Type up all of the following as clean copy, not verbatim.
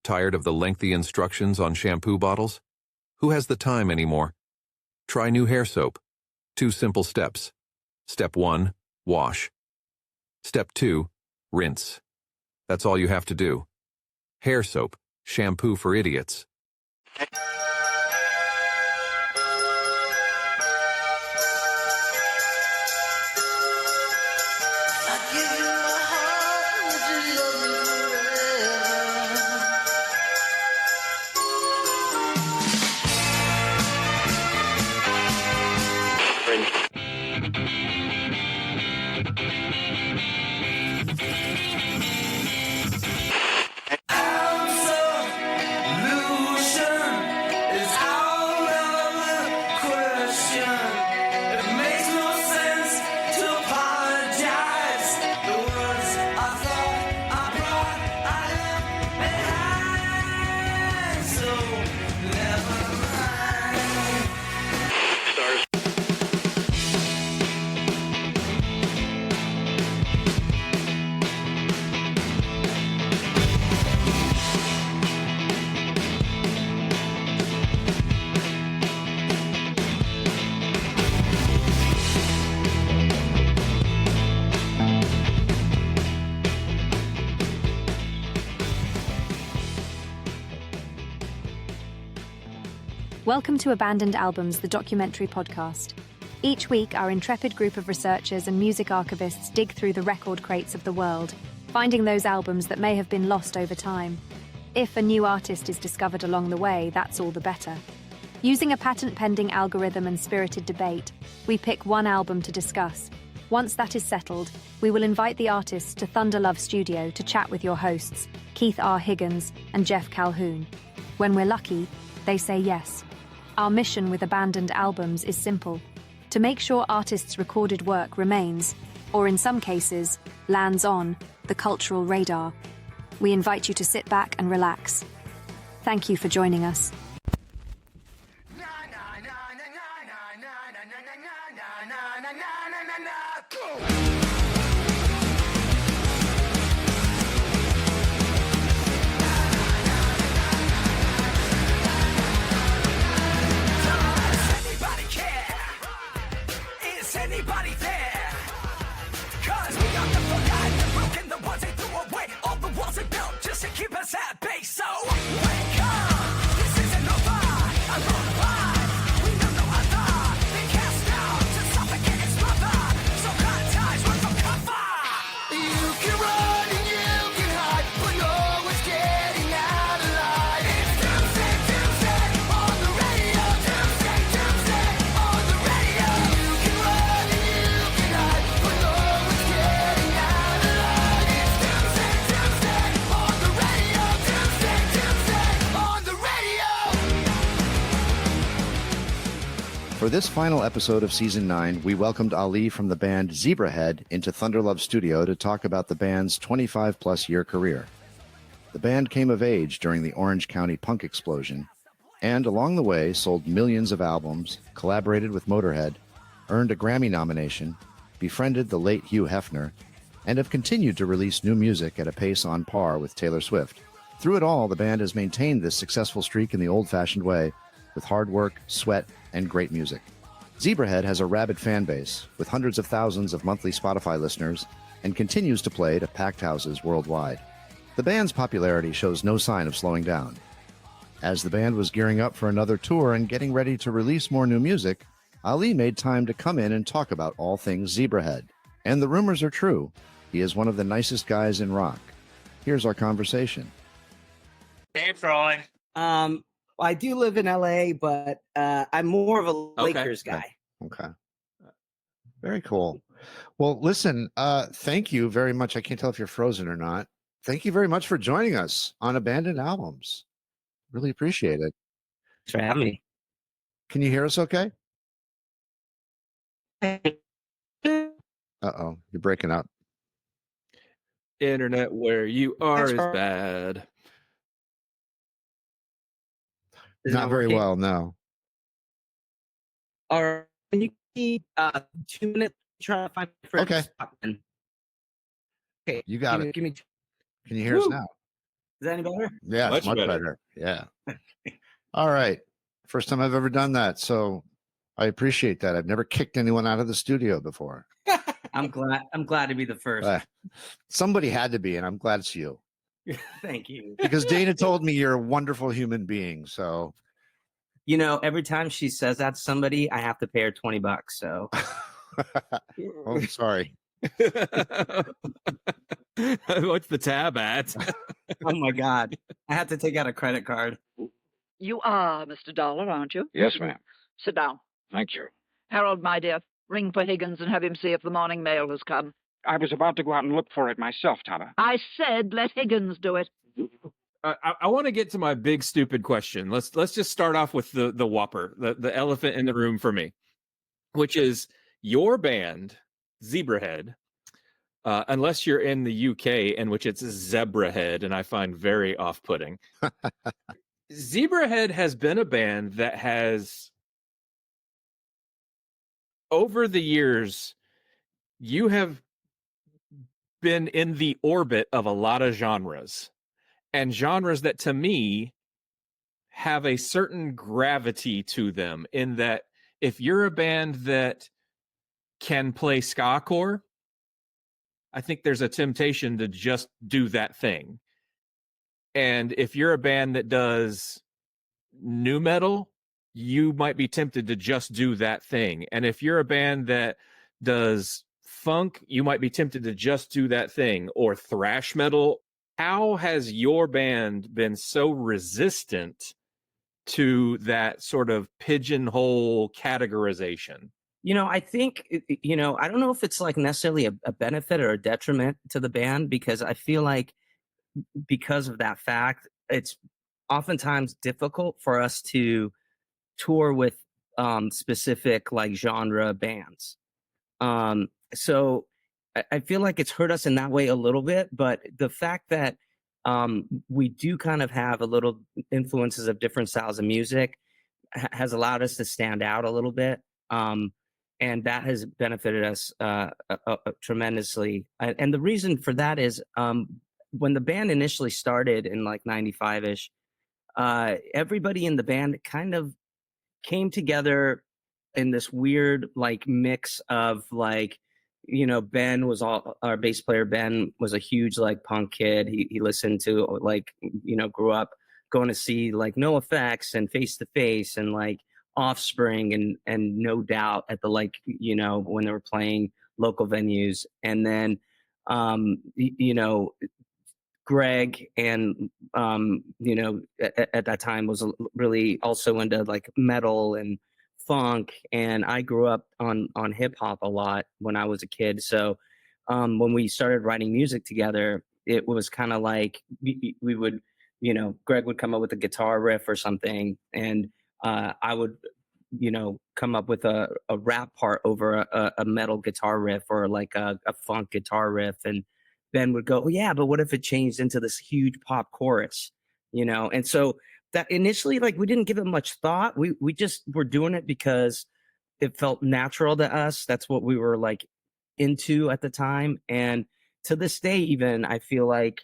Tired of the lengthy instructions on shampoo bottles? Who has the time anymore? Try new hair soap. 2 simple steps. Step 1, wash. Step 2, rinse. That's all you have to do. Hair soap, shampoo for idiots. Welcome to Abandoned Albums, the documentary podcast. Each week, our intrepid group of researchers and music archivists dig through the record crates of the world, finding those albums that may have been lost over time. If a new artist is discovered along the way, that's all the better. Using a patent-pending algorithm and spirited debate, we pick one album to discuss. Once that is settled, we will invite the artists to Thunder Love Studio to chat with your hosts, Keith R. Higgins and Jeff Calhoun. When we're lucky, they say yes. Our mission with Abandoned Albums is simple: to make sure artists' recorded work remains, or in some cases, lands on, the cultural radar. We invite you to sit back and relax. Thank you for joining us. Anybody there? Cause we got the forgotten, broken, the ones they threw away, all the walls they built just to keep us at bay. So wake up, this isn't over. I'm on the line, we know no other. They cast down to suffocate and smother. So cut ties, run from cover. You can run and you can hide, but you're always getting out alive. It's Doomsday, Doomsday on the radio. Doomsday, Doomsday on the radio. You can run and you can hide, but you're always getting out alive. It's Doomsday, Doomsday on the radio. Doomsday, Doomsday on the radio. For this final episode of Season 9, we welcomed Ali from the band Zebrahead into Thunder Love Studio to talk about the band's 25-plus year career. The band came of age during the Orange County punk explosion, and along the way sold millions of albums, collaborated with Motorhead, earned a Grammy nomination, befriended the late Hugh Hefner, and have continued to release new music at a pace on par with Taylor Swift. Through it all, the band has maintained this successful streak in the old-fashioned way, with hard work, sweat, and great music. Zebrahead has a rabid fan base, with hundreds of thousands of monthly Spotify listeners, and continues to play to packed houses worldwide. The band's popularity shows no sign of slowing down. As the band was gearing up for another tour and getting ready to release more new music, Ali made time to come in and talk about all things Zebrahead. And the rumors are true. He is one of the nicest guys in rock. Here's our conversation. Hey, Troy. I do live in LA, but I'm more of a Lakers guy. Okay. Very cool. Well, listen, thank you very much. I can't tell if you're frozen or not. Thank you very much for joining us on Abandoned Albums. Really appreciate it. Thanks for having me. Can you hear us okay? Uh-oh, you're breaking up. Internet where you are is Thanks, bad. Not very well, no. All right. Can you keep 2 minutes? Try to find my friend. Okay. Okay. You got it. Give me. Can you hear us now? that any better? Yeah, it's Much much better. better. Yeah. All right. First time I've ever done that. So I appreciate that. I've never kicked anyone out of the studio before. I'm glad to be the first. Somebody had to be, and I'm glad it's you. Thank you. Because Dana told me you're a wonderful human being. So Every time she says that to somebody, I have to pay her $20. So oh, sorry. What's the tab at? oh my God. I have to take out a credit card. You are Mr. Dollar, aren't you? Yes, ma'am. Sit down. Thank you. Harold, my dear, ring for Higgins and have him see if the morning mail has come. I was about to go out and look for it myself, Tara. I said let Higgins do it. I want to get to my big stupid question. Let's just start off with the whopper, the elephant in the room for me, which is your band, Zebrahead, unless you're in the UK, in which it's Zebrahead, and I find very off-putting. Zebrahead has been a band that has, over the years, you have been in the orbit of a lot of genres, and genres that to me have a certain gravity to them, in that if you're a band that can play ska core, I think there's a temptation to just do that thing. And if you're a band that does nu metal, you might be tempted to just do that thing. And if you're a band that does funk, you might be tempted to just do that thing, or thrash metal. How has your band been so resistant to that sort of pigeonhole categorization? I think, I don't know if it's like necessarily a benefit or a detriment to the band, because I feel like because of that fact, it's oftentimes difficult for us to tour with specific like genre bands. So I feel like it's hurt us in that way a little bit, but the fact that we do kind of have a little influences of different styles of music has allowed us to stand out a little bit. And that has benefited us tremendously. And the reason for that is when the band initially started in like 95-ish, everybody in the band kind of came together in this weird like mix of like, Ben was our bass player. Ben was a huge like punk kid. He listened to like, grew up going to see like NoFX and Face to Face and like Offspring and No Doubt at the like, when they were playing local venues. And then, Greg and, at that time was really also into like metal and funk. And I grew up on hip hop a lot when I was a kid. So when we started writing music together, it was kind of like we would, Greg would come up with a guitar riff or something, and I would, come up with a rap part over a metal guitar riff or like a funk guitar riff. And Ben would go, oh, yeah, but what if it changed into this huge pop chorus, And so that initially, like, we didn't give it much thought. We just were doing it because it felt natural to us. That's what we were like into at the time. And to this day, even, I feel like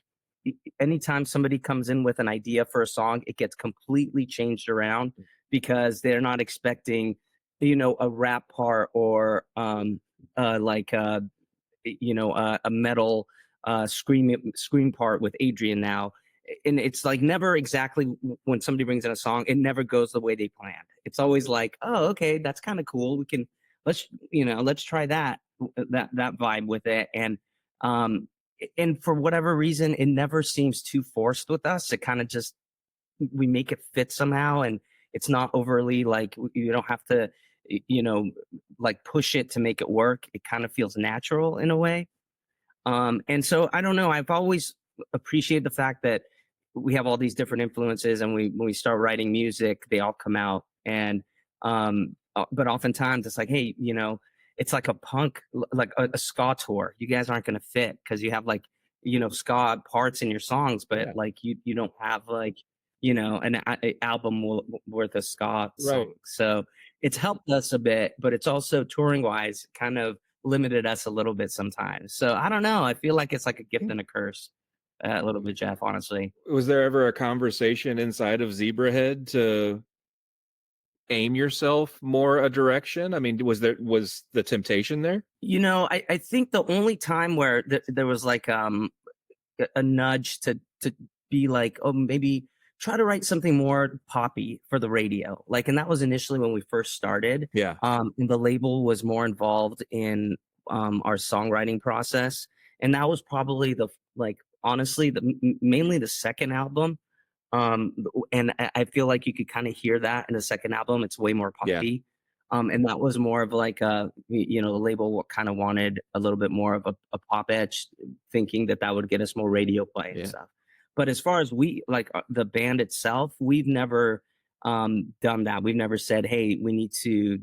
anytime somebody comes in with an idea for a song, it gets completely changed around because they're not expecting, a rap part or a metal scream part with Adrian now. And it's like never exactly when somebody brings in a song, it never goes the way they planned. It's always like, oh, okay, that's kind of cool. Let's try that vibe with it. And for whatever reason, it never seems too forced with us. It kind of just, we make it fit somehow, and it's not overly like, you don't have to, like push it to make it work. It kind of feels natural in a way. And so I don't know, I've always appreciated the fact that we have all these different influences, and when we start writing music, they all come out. And but oftentimes it's like, hey, it's like a punk, like a ska tour. You guys aren't going to fit because you have like, ska parts in your songs, but like you don't have like, an album worth of ska songs. Right. So it's helped us a bit, but it's also touring wise kind of limited us a little bit sometimes. So I don't know. I feel like it's like a gift and a curse. a little bit, Jeff, honestly. Was there ever a conversation inside of Zebrahead to aim yourself more a direction? I mean, was the temptation there? You know, I think the only time where there was like a nudge to be like, oh, maybe try to write something more poppy for the radio. Like, and that was initially when we first started. Yeah. And the label was more involved in our songwriting process. And that was probably honestly, mainly the second album. And I feel like you could kind of hear that in the second album. It's way more poppy. And that was more of like the label kind of wanted a little bit more of a pop edge, thinking that would get us more radio play and stuff. But as far as the band itself, we've never done that. We've never said, hey, we need to,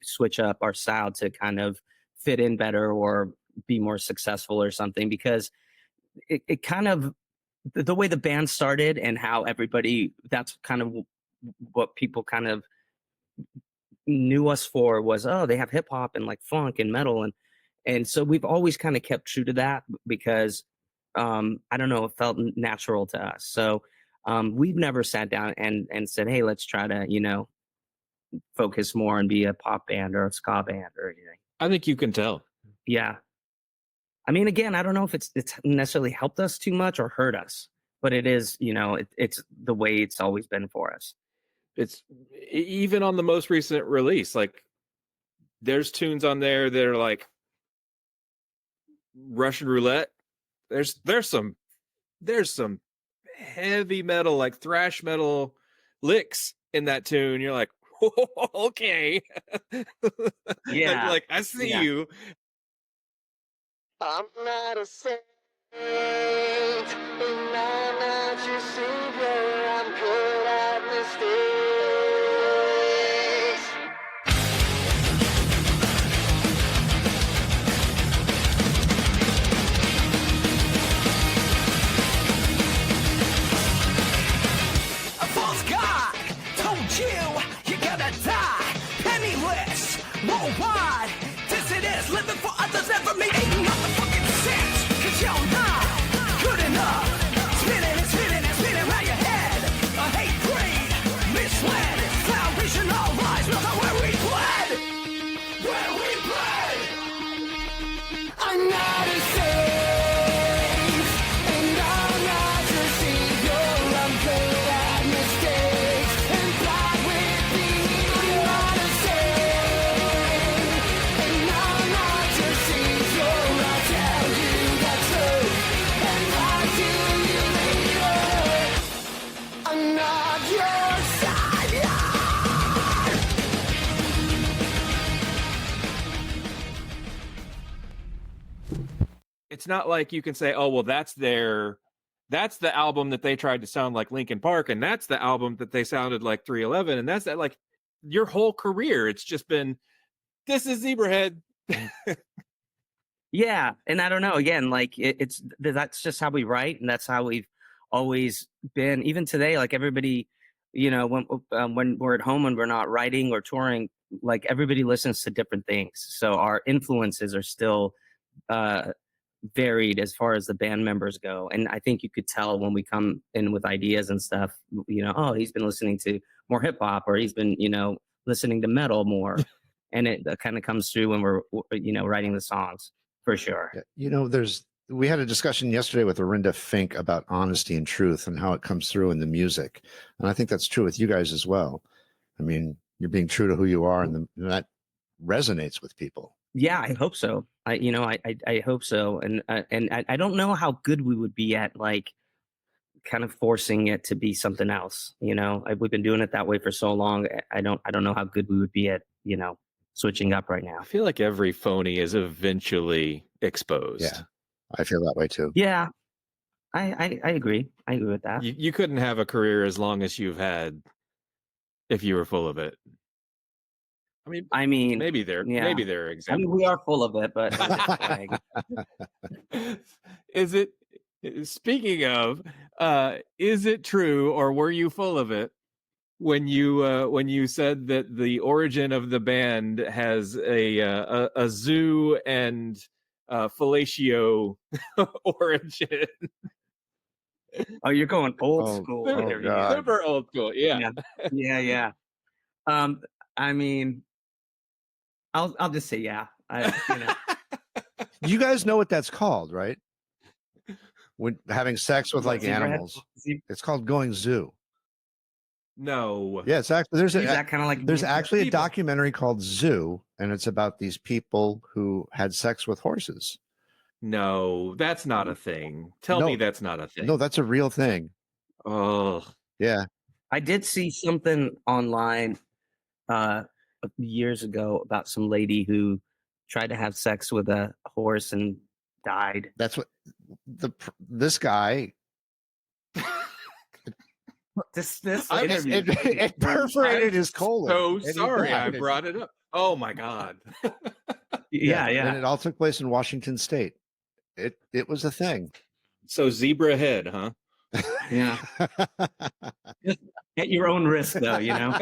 switch up our style to kind of fit in better or be more successful or something, because it kind of, the way the band started and how that's kind of what people kind of knew us for was, oh, they have hip hop and like funk and metal. And so we've always kind of kept true to that because I don't know, it felt natural to us. So we've never sat down and said, hey, let's try to, focus more and be a pop band or a ska band or anything. I think you can tell. Yeah. I mean, again, I don't know if it's necessarily helped us too much or hurt us, but it is, it's the way it's always been for us. It's even on the most recent release, like there's tunes on there that are like Russian roulette. There's some heavy metal, like thrash metal licks in that tune. You're like, okay. Yeah. like I see you. I'm not a saint, and I'm not your savior. I'm good at mistakes. A false god told you you're gonna die penniless worldwide. This it is, living for others, never me. Ain't motherfucking sense, 'cause you're not good enough. Spinning and spinning and spinning around your head. A hate breed, misled, cloud vision, all lies, not where we bled. Where we bled. I'm not a saint, and I'm not your savior. I'm good at mistakes, and bad with me. I'm not a saint, and I'm not your savior. I'll tell you the truth, and lie to you later. I'm not your savior. It's not like you can say, oh, well, that's the album that they tried to sound like Linkin Park, and that's the album that they sounded like 311, and that's that. Like your whole career, it's just been, this is Zebrahead. Yeah, and I don't know. Again, like that's just how we write, and that's how we've always been. Even today, like everybody, when we're at home and we're not writing or touring, like everybody listens to different things. So our influences are still varied as far as the band members go. And I think you could tell when we come in with ideas and stuff. Oh, he's been listening to more hip hop, or he's been listening to metal more, and it kind of comes through when we're writing the songs. For sure. We had a discussion yesterday with Arinda Fink about honesty and truth and how it comes through in the music. And I think that's true with you guys as well. I mean, you're being true to who you are, and that resonates with people. Yeah, I hope so. I hope so. And I don't know how good we would be at like kind of forcing it to be something else. We've been doing it that way for so long. I don't know how good we would be at, switching up right now. I feel like every phony is eventually exposed. Yeah, I feel that way too. Yeah, I agree. I agree with that. You couldn't have a career as long as you've had if you were full of it. I mean, maybe there are examples. I mean, we are full of it, but is it? Speaking of, is it true, or were you full of it when you said that the origin of the band has a zoo and fellatio origin? Oh, you're going old Oh, school oh, interview. God. Super old school. Yeah. Yeah. I mean, I'll just say yeah. You guys know what that's called, right? When having sex with like Zebrahead? animals, it's called going zoo. No. Yeah, it's actually Is that kind of like there's actually a people. documentary called Zoo, and it's about these people who had sex with horses. No, that's not a thing. Tell No. me that's not a thing. No, that's a real thing. Oh, Yeah. I did see something online years ago about some lady who tried to have sex with a horse and died. That's what this guy This it perforated his colon. so and he sorry I died. brought it up. Oh my God. yeah. And it all took place in Washington State. It was a thing. So Zebrahead, huh? Yeah. Just at your own risk, though, you know.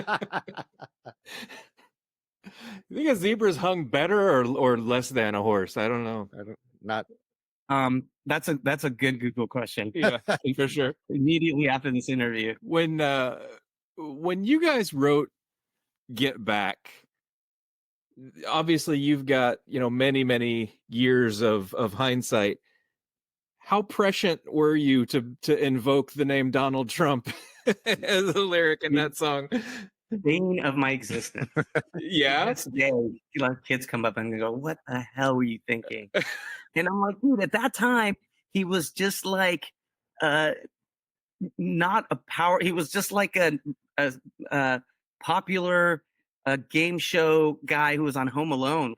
You think a zebra's hung better or less than a horse? I don't know. Not. That's a good Google question. Yeah, for sure. Immediately after this interview, When you guys wrote Get Back, obviously you've got many years of hindsight. How prescient were you to invoke the name Donald Trump as a lyric in that song? bane of my existence. Yeah. This day, kids come up and go, "What the hell were you thinking?" And I'm like, dude, at that time, he was just like, not a power. He was just like a popular game show guy who was on Home Alone.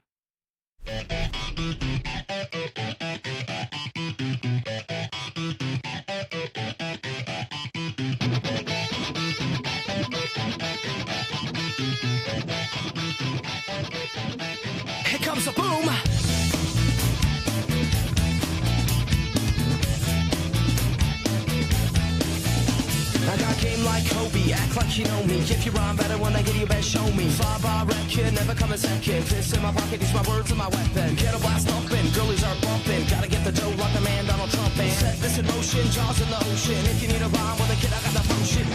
Here comes a boom. I got game like Kobe, act like you know me. If you rhyme better when I get you, best show me. 5-bar record, never come a second. Piss in my pocket, these my words and my weapon. Get a blast open, girlies are bumping. Gotta get the dough like the man Donald Trump. And set this in motion, jaws in the ocean. If you need a rhyme with a kid, I got the potion.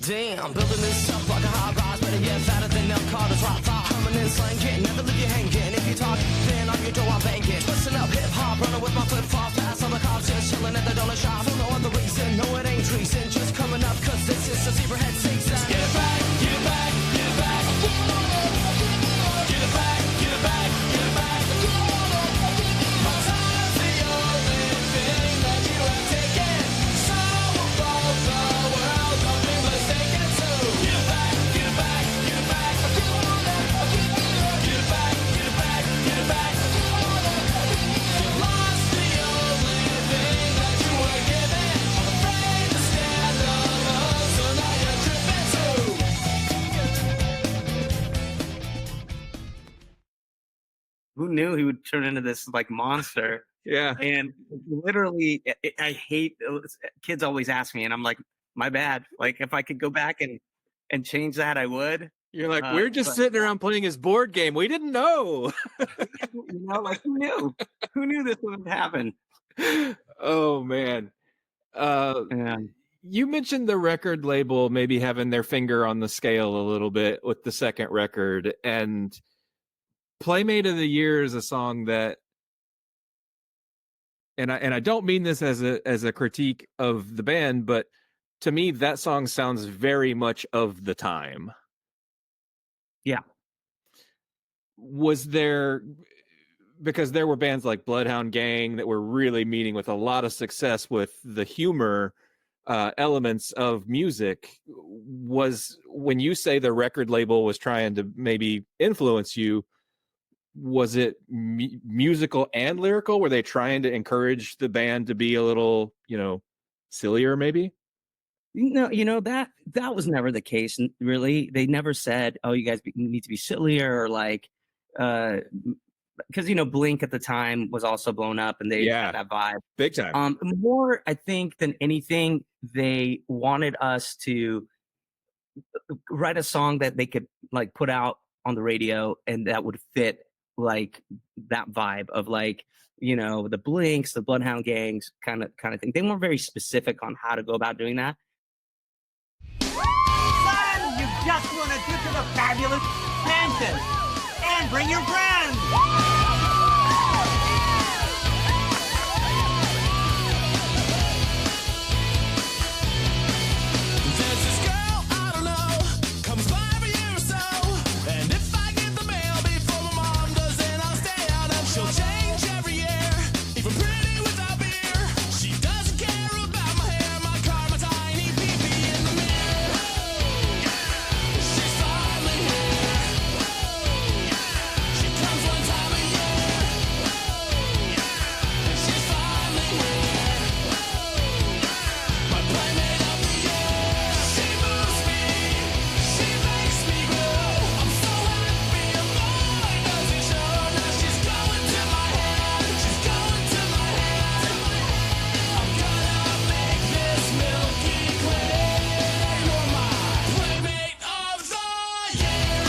Damn, building this up like a high rise, better yet fatter than Elk Carter's rock top. Coming in slanging, never leave you hanging. If you talk, then on your door I'm banging. Twisting up hip hop, running with my flip flop. Pass on the cops, just chilling at the donut shop. For no other reason, no it ain't treason. Just coming up, cause this is a Zebrahead season. Get it back, get it back, get it back. Get it back, get it back, get it back. My time's the only thing that you have taken. So above the world, don't be mistaken. So get it back, get it back, get it back. Get it back, get it back, get it back. You lost the only thing that you were given. I'm afraid to stand alone, so now you're tripping too. Who knew he would turn into this like monster? Yeah. And literally, I hate kids always ask me, and I'm like, my bad. Like, if I could go back and change that, I would. You're like, we're just sitting around playing his board game. We didn't know. Like, who knew? Who knew this would happen? Oh man. Yeah. You mentioned the record label maybe having their finger on the scale a little bit with the second record, and Playmate of the Year is a song that, and I don't mean this as a critique of the band, but to me that song sounds very much of the time. Yeah. Was there, because there were bands like Bloodhound Gang that were really meeting with a lot of success with the humor elements of music, was when you say the record label was trying to maybe influence you, was it musical and lyrical? Were they trying to encourage the band to be a little, sillier maybe? No, that was never the case. Really, they never said, "Oh, you guys need to be sillier," or like, because Blink at the time was also blown up, and they had that vibe big time. More, I think, than anything, they wanted us to write a song that they could like put out on the radio, and that would fit like that vibe of like, the Blinks, the Bloodhound Gangs kind of thing. They weren't very specific on how to go about doing that. Son, you just want to dip to the fabulous mansion and bring your friends. There's this girl, I don't know, comes by every year or so. And if I get the mail before my mom does, then I'll stay out of. She'll change every year, even pretty without beer. She doesn't care about my hair, my car, my tiny pee-pee in the mirror. She's finally here. She comes one time a year. And she's finally here. My playmate of the year. She moves me, she makes me grow. I'm so happy, a boy doesn't show. Now she's going to my head, she's going to my head. I'm gonna make this milky clear. You're my playmate of the year.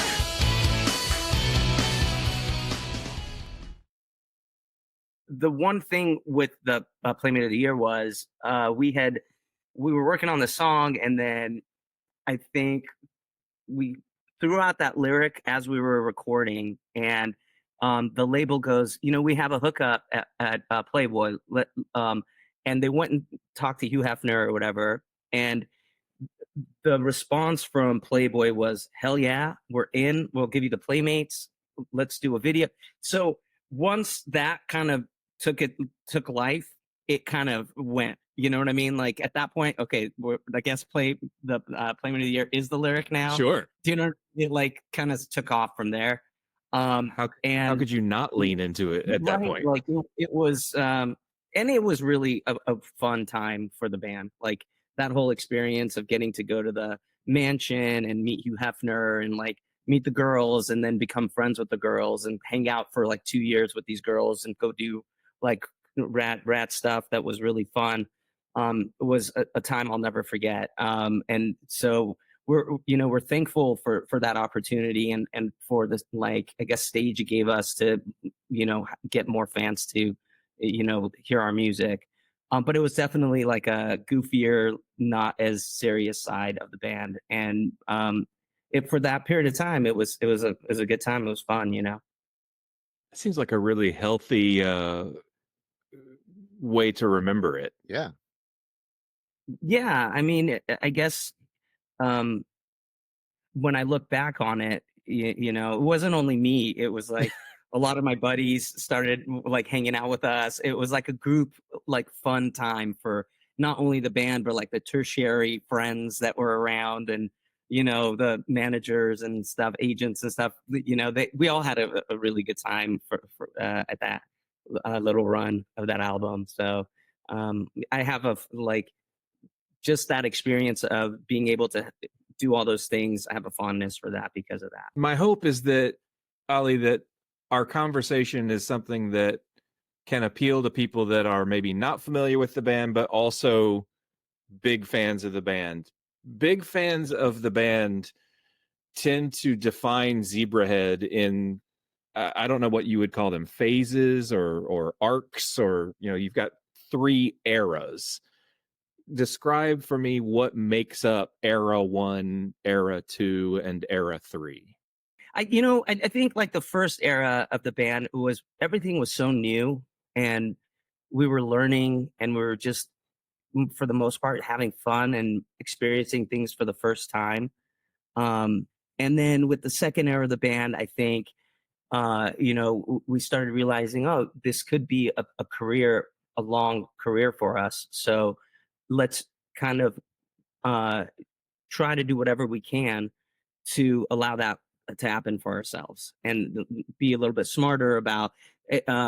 The one thing with the Playmate of the Year was we were working on the song, and then I think we threw out that lyric as we were recording, and the label goes, we have a hookup at Playboy, and they went and talked to Hugh Hefner or whatever, and the response from Playboy was, hell yeah, we're in, we'll give you the Playmates, let's do a video. So once that kind of took life, it kind of went, you know what I mean? Like at that point, okay, I guess Playmate of the Year is the lyric now. Sure. Do you know, it like kind of took off from there. How could you not lean into it at that point? Like it was, and it was really a fun time for the band. Like that whole experience of getting to go to the mansion and meet Hugh Hefner and like meet the girls and then become friends with the girls and hang out for like 2 years with these girls and go do like rat stuff that was really fun. It was a time I'll never forget. And so we're thankful for that opportunity and for this, like, I guess, stage it gave us to, get more fans to, hear our music. But it was definitely like a goofier, not as serious side of the band. And for that period of time, it was a good time. It was fun, It seems like a really healthy way to remember it. Yeah. Yeah, I mean, I guess when I look back on it, it wasn't only me. It was like a lot of my buddies started like hanging out with us. It was like a group, like fun time for not only the band, but like the tertiary friends that were around and, the managers and stuff, agents and stuff, we all had a really good time for at that little run of that album. So I have just that experience of being able to do all those things. I have a fondness for that because of that. My hope is that, Ali, that our conversation is something that can appeal to people that are maybe not familiar with the band, but also big fans of the band. Big fans of the band tend to define Zebrahead in, I don't know what you would call them, phases or arcs, or, you've got 3 eras. Describe for me what makes up era 1, era 2, and era 3. I think like the first era of the band was everything was so new and we were learning and we were just, for the most part, having fun and experiencing things for the first time. And then with the second era of the band, I think, we started realizing, oh, this could be a career, a long career for us. So let's kind of try to do whatever we can to allow that to happen for ourselves and be a little bit smarter about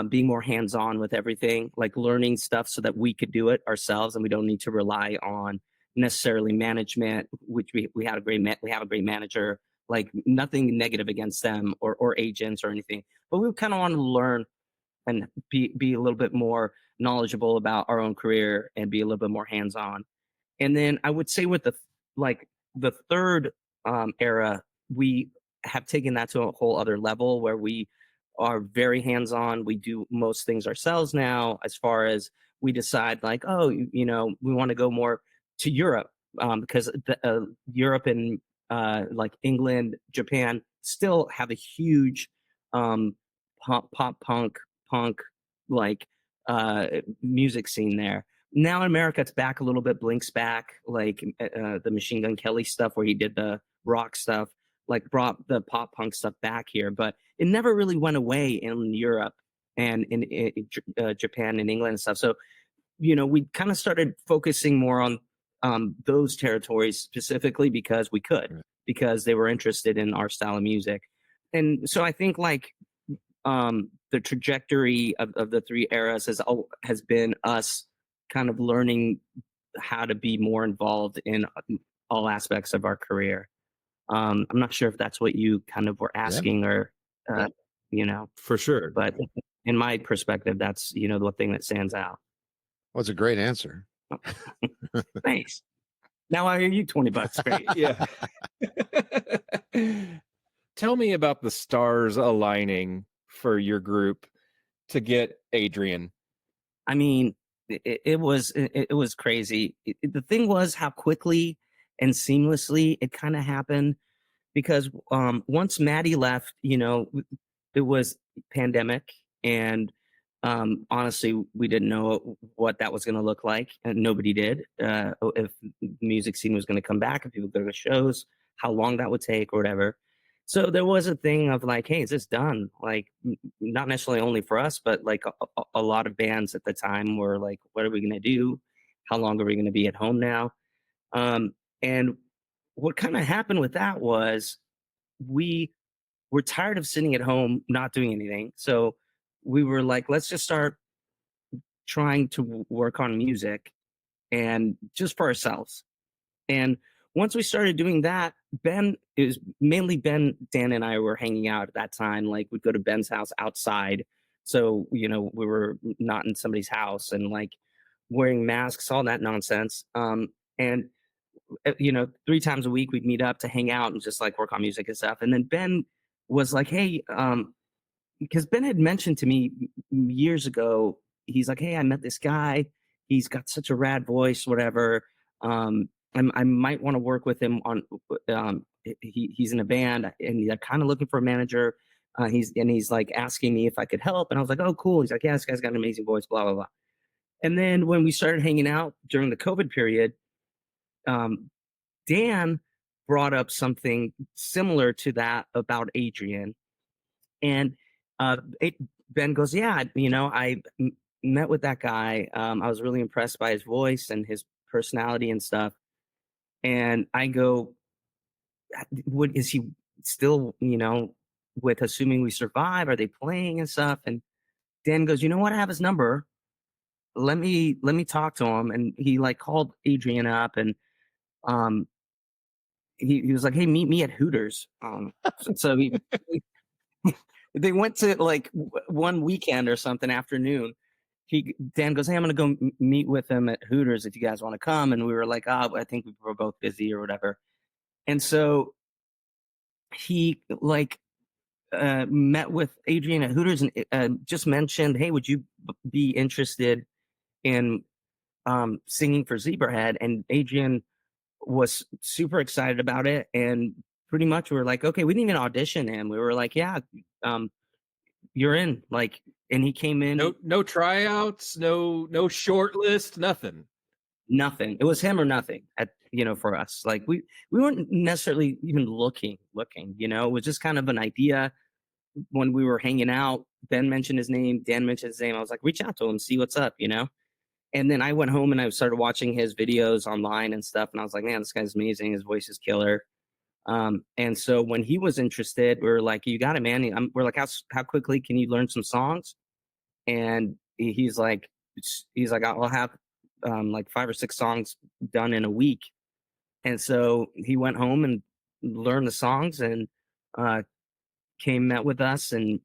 being more hands-on with everything, like learning stuff so that we could do it ourselves and we don't need to rely on necessarily management, which we have a great manager, like nothing negative against them or agents or anything, but we kind of want to learn and be a little bit more knowledgeable about our own career and be a little bit more hands-on. And then I would say with the third era, we have taken that to a whole other level where we are very hands-on. We do most things ourselves now, as far as we decide like, oh, we want to go more to Europe, because Europe and like England, Japan still have a huge pop punk like music scene there. Now in America, it's back a little bit. Blink's back, like the Machine Gun Kelly stuff where he did the rock stuff, like brought the pop punk stuff back here, but it never really went away in Europe and in Japan and England and stuff. So, we kind of started focusing more on those territories specifically because we could, Right. because they were interested in our style of music. And so I think like the trajectory of the three eras has been us kind of learning how to be more involved in all aspects of our career. I'm not sure if that's what you kind of were asking or, For sure. but in my perspective, that's, the thing that stands out. Well, it's a great answer. Thanks. Now I hear you $20. Great. Yeah. Tell me about the stars aligning for your group to get Adrian. I mean, it was crazy. The thing was how quickly and seamlessly it kind of happened, because once Maddie left, it was pandemic, and honestly, we didn't know what that was going to look like, and nobody did. If the music scene was going to come back, if people go to shows, how long that would take, or whatever. So there was a thing of like, hey, is this done? Like, not necessarily only for us, but like a lot of bands at the time were like, what are we going to do? How long are we going to be at home now? And what kind of happened with that was we were tired of sitting at home, not doing anything. So we were like, let's just start trying to work on music, and just for ourselves. And once we started doing that, Dan and I were hanging out at that time. Like, we'd go to Ben's house outside. So, we were not in somebody's house, and like wearing masks, all that nonsense. And 3 times a week we'd meet up to hang out and just like work on music and stuff. And then Ben was like, hey, because Ben had mentioned to me years ago, he's like, hey, I met this guy. He's got such a rad voice, whatever. I might want to work with him on, he's in a band and they're kind of looking for a manager. He's like asking me if I could help. And I was like, oh, cool. He's like, yeah, this guy's got an amazing voice, blah, blah, blah. And then when we started hanging out during the COVID period, Dan brought up something similar to that about Adrian. And Ben goes, yeah, met with that guy. I was really impressed by his voice and his personality and stuff. And I go, what is he still, with Assuming We Survive? Are they playing and stuff? And Dan goes, you know what? I have his number. Let me talk to him. And he like called Adrian up, and he was like, hey, meet me at Hooters. So they went to like one weekend or something afternoon. Dan goes, hey, I'm going to go meet with him at Hooters if you guys want to come. And we were like, I think we were both busy or whatever. And so he like met with Adrian at Hooters and just mentioned, hey, would you be interested in singing for Zebrahead? And Adrian was super excited about it. And pretty much we were like, okay, we didn't even audition him. We were like, yeah, you're in. Like, and he came in. No tryouts, no short list, nothing. It was him or nothing for us. Like we weren't necessarily even looking, it was just kind of an idea. When we were hanging out, Ben mentioned his name, Dan mentioned his name. I was like, reach out to him, see what's up, And then I went home and I started watching his videos online and stuff. And I was like, man, this guy's amazing. His voice is killer. And so when he was interested, we were like, you got it, man. We're like, how quickly can you learn some songs? And he's like, I'll have like 5 or 6 songs done in a week. And so he went home and learned the songs and met with us and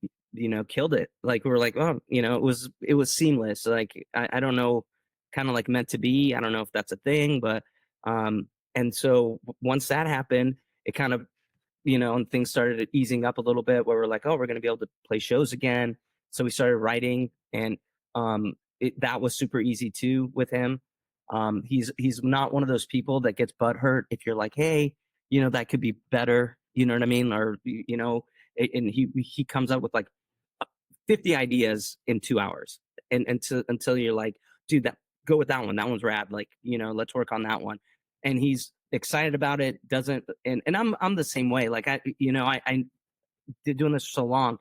killed it. Like we were like, oh, it was seamless. Like I don't know, kind of like meant to be. I don't know if that's a thing, but and so once that happened, it kind of and things started easing up a little bit where we're like, oh, we're going to be able to play shows again. So we started writing, and that was super easy too with him. He's not one of those people that gets butthurt if you're like, hey, that could be better. You know what I mean? Or, and he comes up with like 50 ideas in 2 hours, and until you're like, dude, go with that one. That one's rad. Like, let's work on that one. And he's excited about it. And I'm the same way. Like I did doing this for so long.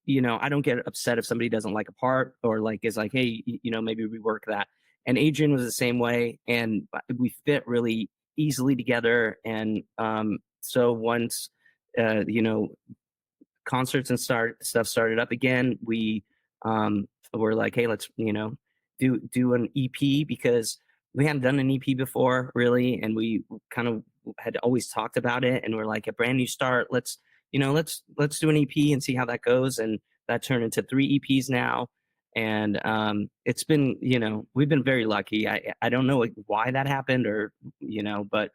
I don't get upset if somebody doesn't like a part or like is like, hey, maybe rework that. And Adrian was the same way, and we fit really easily together. And so once concerts and stuff started up again, we were like, hey, let's do an EP, because we hadn't done an EP before really, and we kind of had always talked about it, and we're like, a brand new start, let's do an EP and see how that goes. And that turned into 3 EPs now. And it's been, we've been very lucky. I don't know why that happened, or but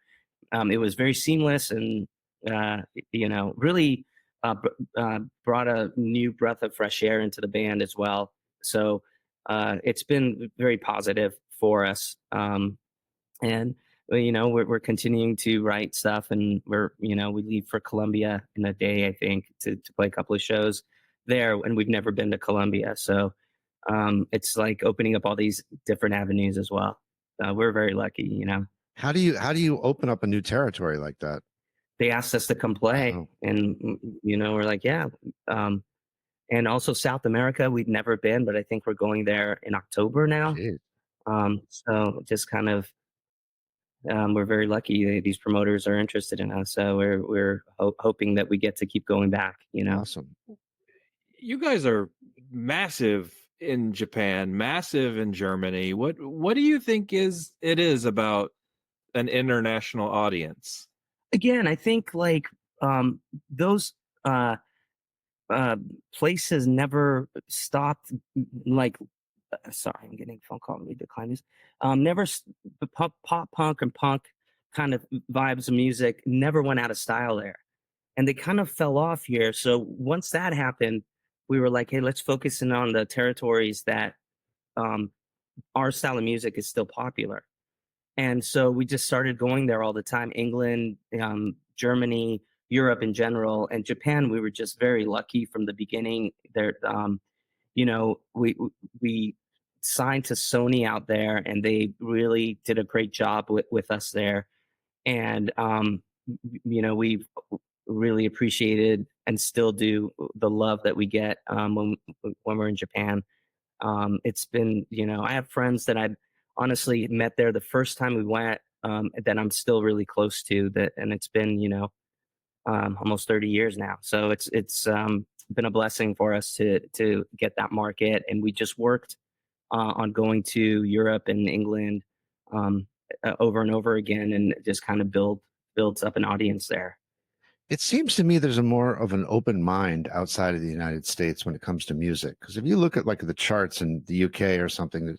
it was very seamless, and really brought a new breath of fresh air into the band as well. So it's been very positive for us. And we're continuing to write stuff, and we leave for Colombia in a day, I think, to play a couple of shows there, and we've never been to Colombia. So it's like opening up all these different avenues as well. We're very lucky, How do you open up a new territory like that? They asked us to come play, and we're like, yeah. And also South America, we've never been, but I think we're going there in October now. So just kind of, we're very lucky. These promoters are interested in us, so we're hoping that we get to keep going back. Awesome. You guys are massive in Japan, massive in Germany. What do you think it is about an international audience? Again, I think like those places never stopped. Like, sorry, I'm getting a phone call. Let me decline this. The pop punk and punk kind of vibes of music never went out of style there, and they kind of fell off here. So once that happened, we were like, hey, let's focus in on the territories that our style of music is still popular. And so we just started going there all the time. England, Germany, Europe in general, and Japan. We were just very lucky from the beginning. There, we signed to Sony out there, and they really did a great job with us there. And we've really appreciated and still do the love that we get when we're in Japan. It's been, I have friends that I've honestly met there the first time we went, that I'm still really close to that. And it's been, almost 30 years now. So it's been a blessing for us to get that market. And we just worked on going to Europe and England over and over again, and just kind of builds up an audience there. It seems to me there's a more of an open mind outside of the United States when it comes to music. Because if you look at like the charts in the UK or something,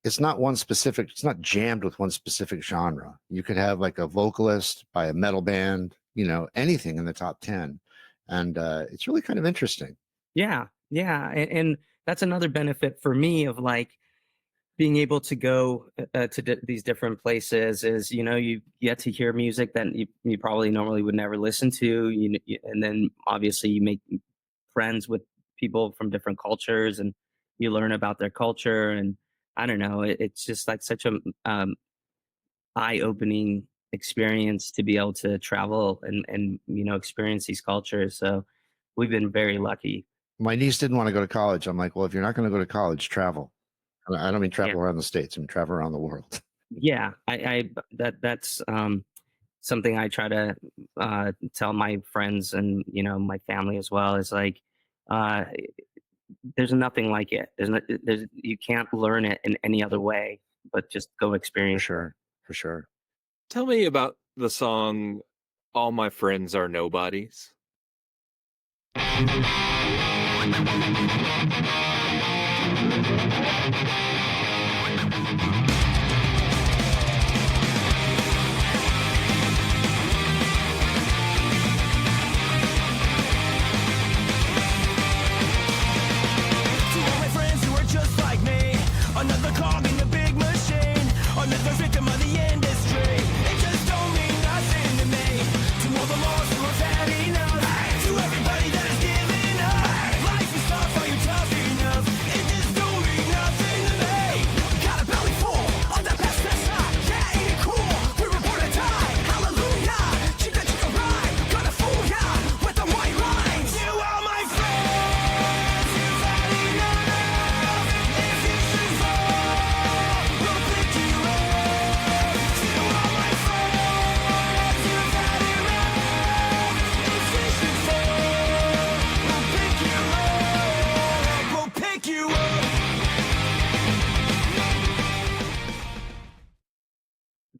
it's not jammed with one specific genre. You could have like a vocalist by a metal band, anything in the top 10. And it's really kind of interesting. Yeah. And that's another benefit for me of like being able to go to these different places is, you get to hear music that you probably normally would never listen to. And then obviously you make friends with people from different cultures, and you learn about their culture. And I don't know, it's just like such a eye-opening experience to be able to travel and experience these cultures. So we've been very lucky. My niece didn't want to go to college. I'm like, well, if you're not going to go to college, travel. I don't mean travel around the States. I mean travel around the world. Yeah, that's something I try to tell my friends and my family as well. Is like, there's nothing like it. You can't learn it in any other way, but just go experience. For sure. Tell me about the song "All My Friends Are Nobodies."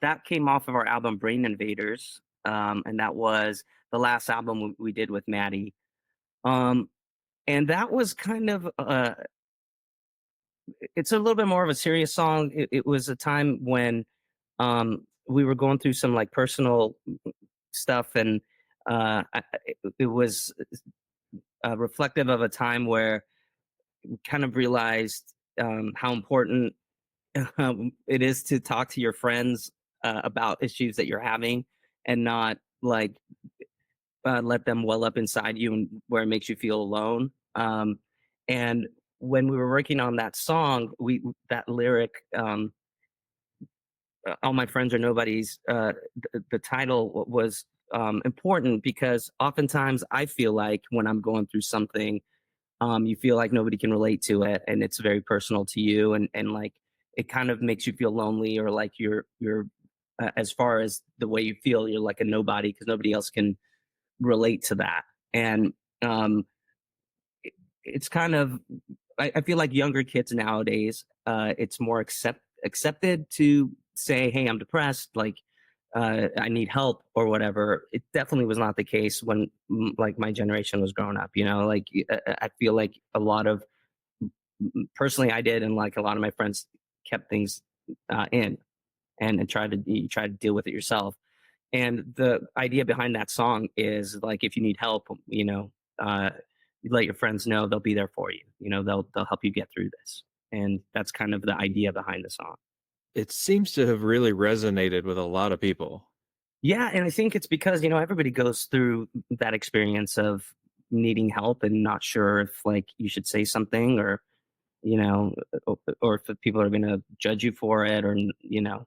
that came off of our album Brain Invaders, and that was the last album we did with Maddie. And that was kind of it's a little bit more of a serious song. It was a time when we were going through some like personal stuff, and it was reflective of a time where we kind of realized how important it is to talk to your friends about issues that you're having, and not like let them well up inside you and where it makes you feel alone. And when we were working on that song, that lyric, "All My Friends Are Nobodies," the title was important because oftentimes I feel like when I'm going through something, you feel like nobody can relate to it, and it's very personal to you, and like it kind of makes you feel lonely, or like you're as far as the way you feel, you're like a nobody because nobody else can relate to that. And um, it's kind of I feel like younger kids nowadays, it's more accepted to say, "Hey, I'm depressed," like I need help or whatever. It definitely was not the case when like my generation was growing up. You know, like I feel like a lot of personally I did, and like a lot of my friends kept things in and try to deal with it yourself. And the idea behind that song is like, if you need help, you know, you let your friends know, they'll be there for you. You know, they'll help you get through this. And that's kind of the idea behind the song. It seems to have really resonated with a lot of people. Yeah, and I think it's because, you know, everybody goes through that experience of needing help and not sure if like you should say something, or, you know, or if people are going to judge you for it, or, you know,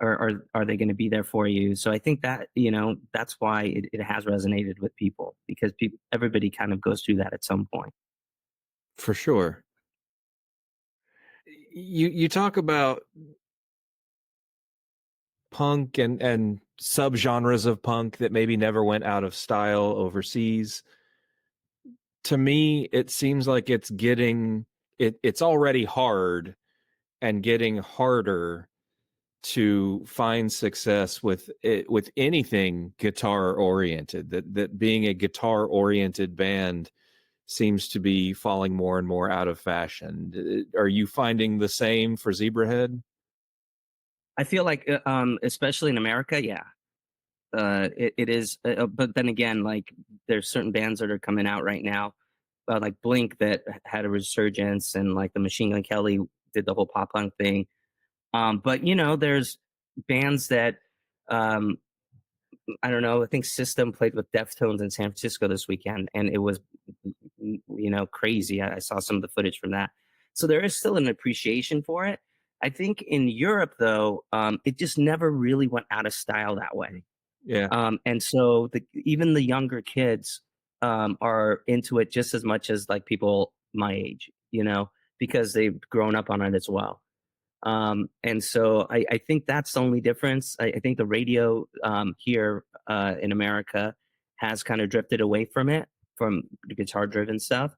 or are they going to be there for you? So I think that, you know, that's why it has resonated with people, because everybody kind of goes through that at some point. For sure. You talk about punk and subgenres of punk that maybe never went out of style overseas. To me, it seems like it's already hard and getting harder to find success with anything guitar oriented. That being a guitar oriented band seems to be falling more and more out of fashion. Are you finding the same for Zebrahead? I feel like, especially in America, yeah, it is. But then again, like there's certain bands that are coming out right now, like Blink, that had a resurgence, and like the Machine Gun Kelly did the whole pop punk thing. But you know, there's bands that um, I don't know. I think System played with Deftones in San Francisco this weekend, and it was, you know, crazy. I saw some of the footage from that. So there is still an appreciation for it. I think in Europe, though, it just never really went out of style that way. Yeah. And so even the younger kids are into it just as much as like people my age, you know, because they've grown up on it as well. And so I think that's the only difference. I think the radio here in America has kind of drifted away from it, from the guitar driven stuff.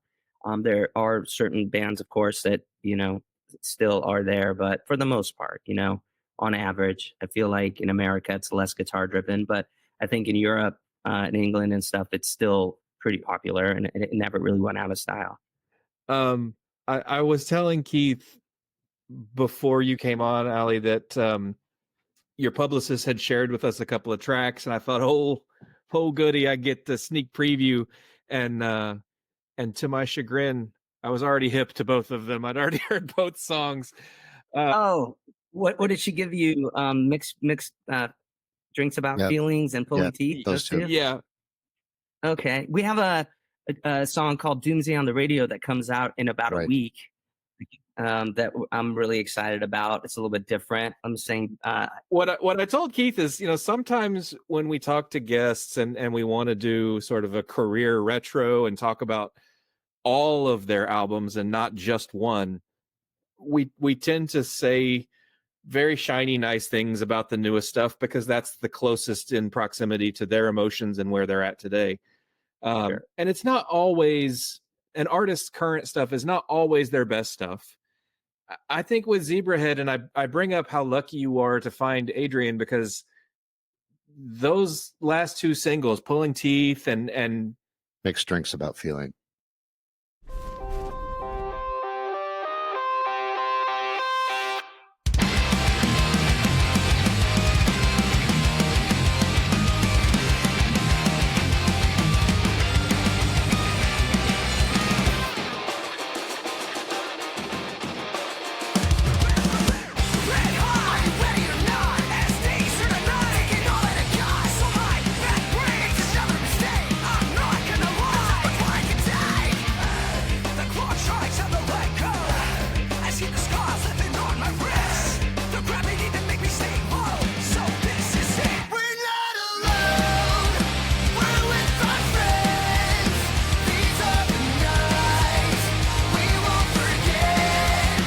There are certain bands, of course, that, you know, still are there, but for the most part, you know, on average, I feel like in America it's less guitar driven, but I think in Europe, in England and stuff, it's still pretty popular, and it never really went out of style. I was telling Keith before you came on, Ali, that your publicist had shared with us a couple of tracks, and I thought, oh goody, I get the sneak preview, and to my chagrin, I was already hip to both of them. I'd already heard both songs. Oh, what did she give you? Mixed drinks about Yep. feelings and pulling Yep, teeth. those two. Yeah. Okay, we have a song called Doomsday on the radio that comes out in about a Right. week. That I'm really excited about. It's a little bit different. I'm saying, What I told Keith is, you know, sometimes when we talk to guests and we want to do sort of a career retro and talk about all of their albums and not just one, we tend to say very shiny, nice things about the newest stuff because that's the closest in proximity to their emotions and where they're at today. Sure. And it's not always an artist's current stuff is not always their best stuff. I think with Zebrahead, and I bring up how lucky you are to find Adrian, because those last two singles, Pulling Teeth and Mixed drinks about feeling. Red hot, ready or not, SDs are tonight, taking all that I got. So my back breaks, another mistake. I'm not gonna lie, but I can take. The clock strikes and the let go. I see the scars living on my wrist. The gravity that make me stay low. So this is it. We're not alone. We're with our friends. These are the nights we won't forget.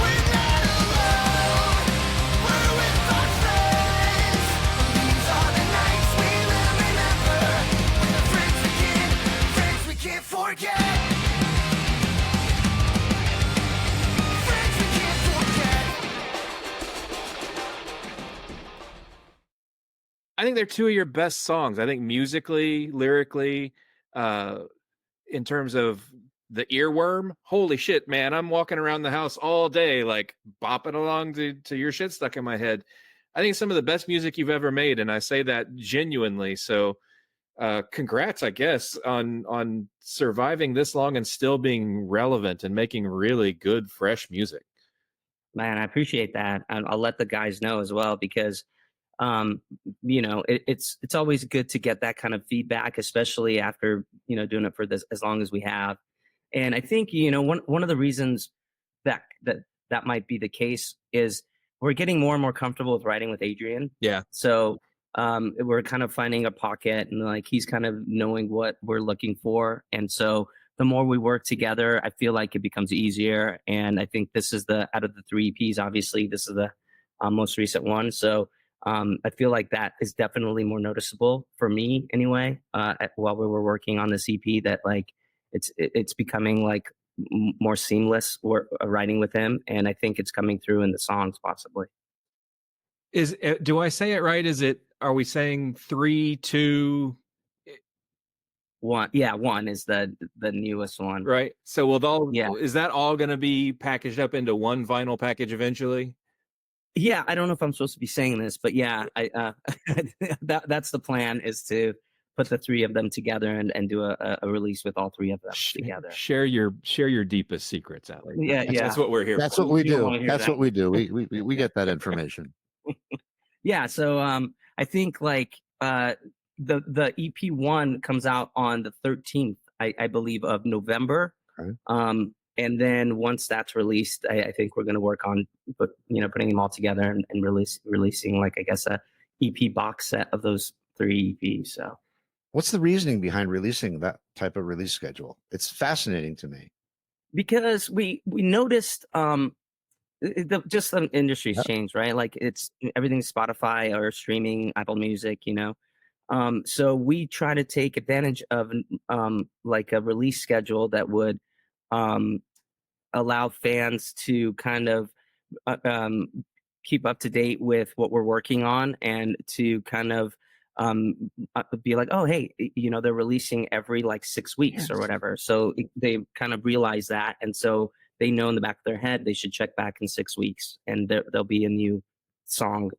We're not alone. We're with our friends. These are the nights we will remember. We're friends we can't forget. Friends we can't forget. I think they're two of your best songs. I think musically, lyrically, in terms of the earworm, holy shit, man! I'm walking around the house all day, like bopping along to your shit stuck in my head. I think some of the best music you've ever made, and I say that genuinely. So, congrats, I guess, on surviving this long and still being relevant and making really good, fresh music. Man, I appreciate that. And I'll let the guys know as well, because it's always good to get that kind of feedback, especially after doing it for this as long as we have. And I think one of the reasons that might be the case is we're getting more and more comfortable with writing with Adrian. Yeah. So we're kind of finding a pocket, and like he's kind of knowing what we're looking for. And so the more we work together, I feel like it becomes easier. And I think this is out of the 3 EPs, obviously, this is the most recent one. So I feel like that is definitely more noticeable for me anyway, while we were working on this EP, that like it's becoming like more seamless writing with him. And I think it's coming through in the songs possibly. Do I say it right? Are we saying 3, 2, One? Yeah, one is the newest one. right? So Yeah. is that all going to be packaged up into one vinyl package eventually? Yeah, I don't know if I'm supposed to be saying this, but yeah, I that's the plan, is to put the 3 of them together and do a release with all 3 of them together. Share your deepest secrets, Alec. Yeah, yeah. That's what we're here That's for. what we You don't do. wanna hear That's that. what we do. We get that information. Yeah, so I think like the EP1 comes out on the 13th, I believe, of November. Okay. And then once that's released, I think we're going to work on putting them all together and releasing, like, I guess, a EP box set of those 3 EPs. So What's the reasoning behind releasing that type of release schedule? It's fascinating to me. because we noticed just the industry's Yep. changed, right? Like everything's Spotify or streaming, Apple Music, so we try to take advantage of like a release schedule that would allow fans to kind of keep up to date with what we're working on, and to kind of be like, oh, hey, they're releasing every like 6 weeks or whatever. So they kind of realize that. And so they know in the back of their head, they should check back in 6 weeks, and there'll be a new song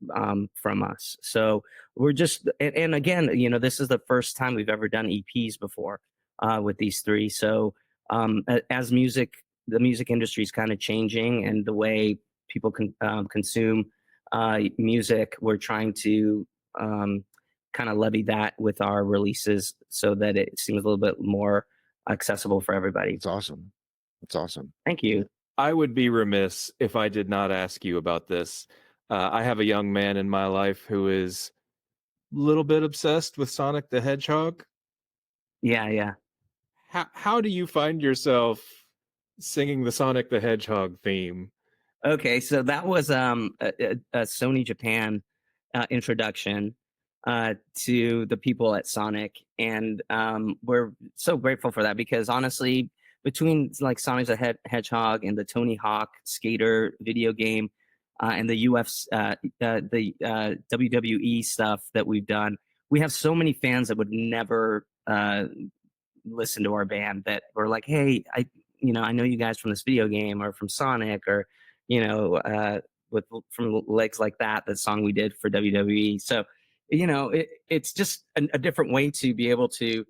from us. So we're just, and again, this is the first time we've ever done EPs before with these 3. So as the music industry is kind of changing, and the way people can consume music, we're trying to kind of levy that with our releases so that it seems a little bit more accessible for everybody. It's awesome. It's awesome. Thank you. I would be remiss if I did not ask you about this. I have a young man in my life who is a little bit obsessed with Sonic the Hedgehog. Yeah. How do you find yourself singing the Sonic the Hedgehog theme? Okay, so that was a Sony Japan introduction to the people at Sonic, and we're so grateful for that, because honestly, between like Sonic the Hedgehog and the Tony Hawk Skater video game, and the WWE stuff that we've done, we have so many fans that would never listen to our band that were like, hey, I know you guys from this video game or from Sonic, or from Legs Like That, the song we did for WWE. So it's just a different way to be able to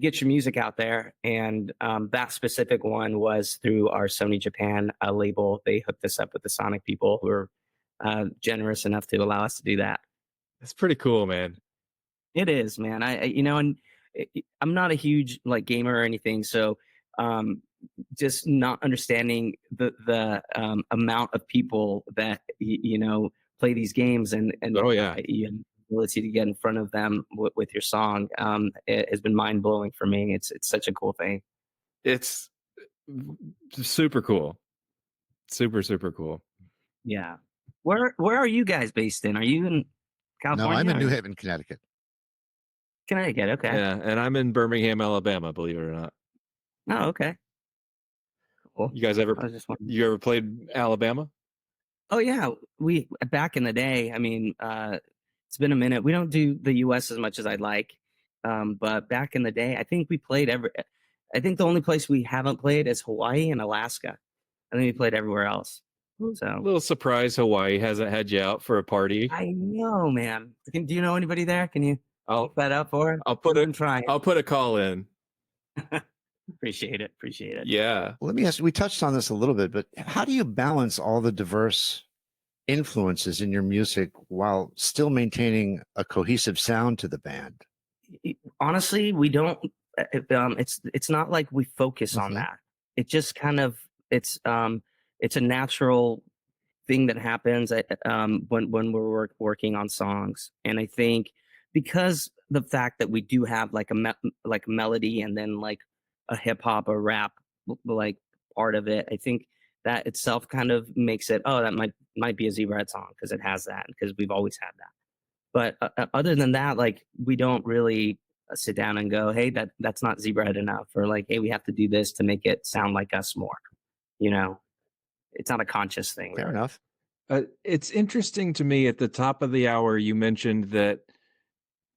get your music out there. And that specific one was through our Sony Japan label. They hooked us up with the Sonic people who were generous enough to allow us to do that. That's pretty cool, man. It is, man. I'm not a huge like gamer or anything, so just not understanding the amount of people that play these games, and Oh yeah, ability to get in front of them with your song it has been mind blowing for me. It's such a cool thing. it's super cool, super cool. Yeah. Where are you guys based in? Are you in California? No, I'm in or New Haven, Connecticut. Connecticut. Okay. Yeah, and I'm in Birmingham, Alabama. Believe it or not. Oh, okay. Cool. You guys ever I was just wondering. you ever played Alabama? Oh yeah, we back in the day. I mean, it's been a minute. We don't do the U.S. as much as I'd like, but back in the day, I think we played I think the only place we haven't played is Hawaii and Alaska. I think we played everywhere else. A So little surprise Hawaii hasn't had you out for a party. I know, man. Do you know anybody there? Can you I'll look that up for? I'll put I'm it. trying. I'll put a call in. Appreciate it. Yeah. Let me ask you, we touched on this a little bit, but how do you balance all the diverse influences in your music while still maintaining a cohesive sound to the band? Honestly, we don't. It's not like we focus on that. It just kind of it's a natural thing that happens when we're working on songs. And I think because the fact that we do have like like melody and then like a hip hop or rap like part of it, I think that itself kind of makes it, oh, that might be a Zebrahead song because it has that, because we've always had that. But other than that, like we don't really sit down and go, hey, that's not Zebrahead enough, or like, hey, we have to do this to make it sound like us more. It's not a conscious thing. Fair enough. It's interesting to me, at the top of the hour, you mentioned that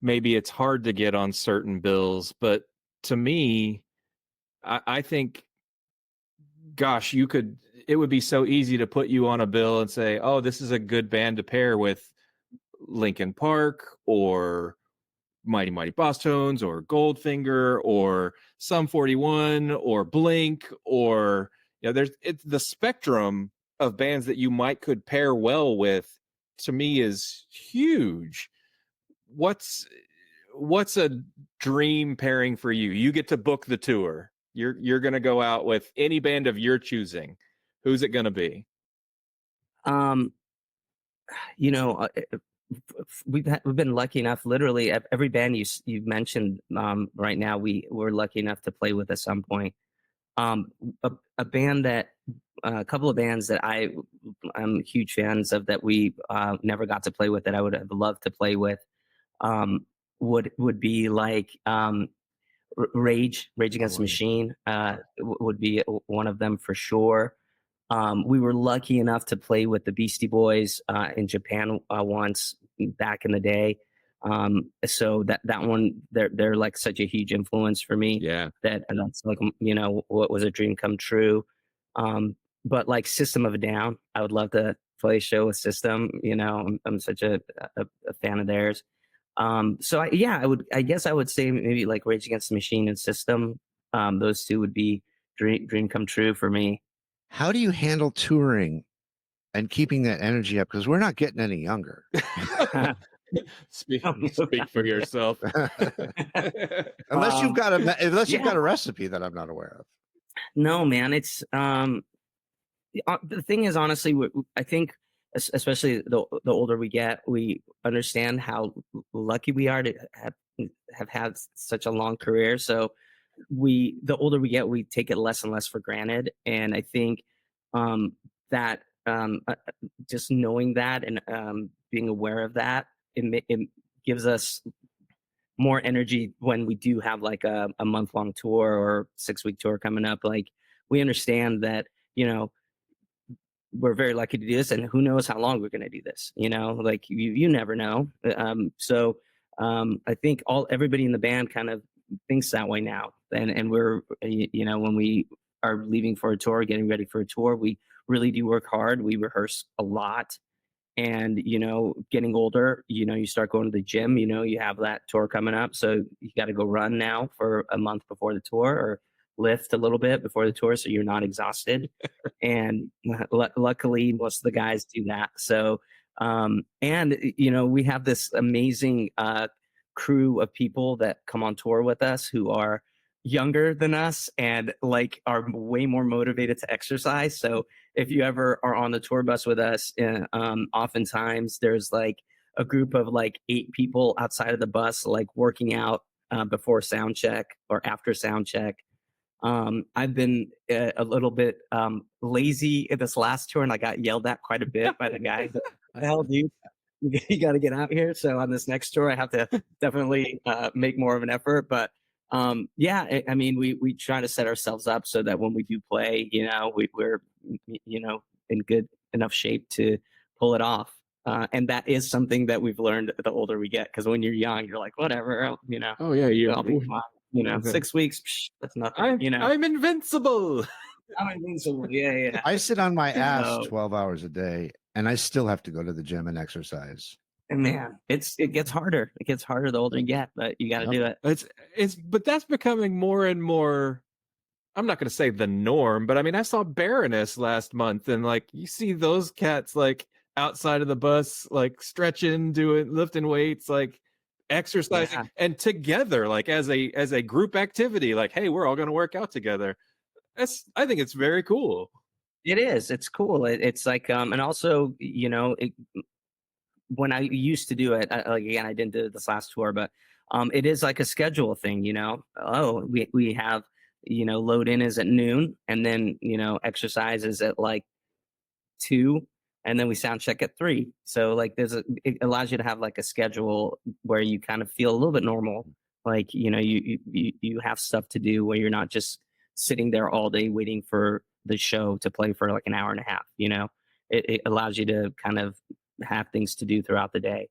maybe it's hard to get on certain bills, but to me, I think, gosh, it would be so easy to put you on a bill and say, oh, this is a good band to pair with Linkin Park or Mighty Mighty Boss Tones or Goldfinger or Sum 41 or Blink, or it's the spectrum of bands that you could pair well with, to me, is huge. What's a dream pairing for you? You get to book the tour. You're going to go out with any band of your choosing. Who's it going to be? We've been lucky enough. Literally, every band you've mentioned right now, we're lucky enough to play with at some point. A band that a couple of bands that I'm huge fans of that we never got to play with, that I would have loved to play with, would be like Rage Against the Machine would be one of them for sure. We were lucky enough to play with the Beastie Boys in Japan once back in the day. So that one, they're like such a huge influence for me. Yeah. That's like, what was a dream come true. But like System of a Down, I would love to play a show with System. I'm such a fan of theirs. So I guess I would say maybe like Rage Against the Machine and System. Those two would be dream come true for me. How do you handle touring and keeping that energy up? Because we're not getting any younger. Speak for yourself. Unless you've got a recipe that I'm not aware of. No, man. It's the thing is, honestly, I think, especially the older we get, we understand how lucky we are to have had such a long career. So the older we get, we take it less and less for granted. And I think that just knowing that and being aware of that, it gives us more energy when we do have like a month-long tour or 6-week tour coming up. Like, we understand that, we're very lucky to do this, and who knows how long we're going to do this, like you never know. I think everybody in the band kind of thinks that way now. And we're, when we are leaving for a tour, getting ready for a tour, we really do work hard. We rehearse a lot. And, getting older, you start going to the gym, you have that tour coming up. So you got to go run now for a month before the tour, or lift a little bit before the tour, so you're not exhausted. And luckily, most of the guys do that. So, we have this amazing crew of people that come on tour with us who are younger than us and like are way more motivated to exercise. So if you ever are on the tour bus with us, oftentimes there's like a group of like 8 people outside of the bus, like working out before sound check or after sound check. I've been a little bit lazy at this last tour, and I got yelled at quite a bit by the guys. Hell, dude, you got to get out here. So on this next tour, I have to definitely make more of an effort. But I mean, we try to set ourselves up so that when we do play, we're in good enough shape to pull it off. And that is something that we've learned the older we get, because when you're young, you're like, whatever, Oh yeah, I'll be fine. 6 weeks, that's nothing. I'm invincible. I'm invincible. Yeah. I sit on my ass So- 12 hours a day, and I still have to go to the gym and exercise. And man, it gets harder. It gets harder the older you get, but you got to do it. But that's becoming more and more. I'm not going to say the norm, but I mean, I saw Baroness last month, and like you see those cats like outside of the bus, like stretching, lifting weights, like exercising, and together, like as a group activity. Like, hey, we're all going to work out together. I think it's very cool. It is. It's cool. It's like, and also, when I used to do it, again, I didn't do it this last tour, but it is like a schedule thing, Oh, we have, load in is at noon, and then, exercise is at like 2, and then we sound check at 3. So like it allows you to have like a schedule where you kind of feel a little bit normal. Like, you have stuff to do where you're not just sitting there all day waiting for the show to play for like an hour and a half. It allows you to kind of have things to do throughout the day.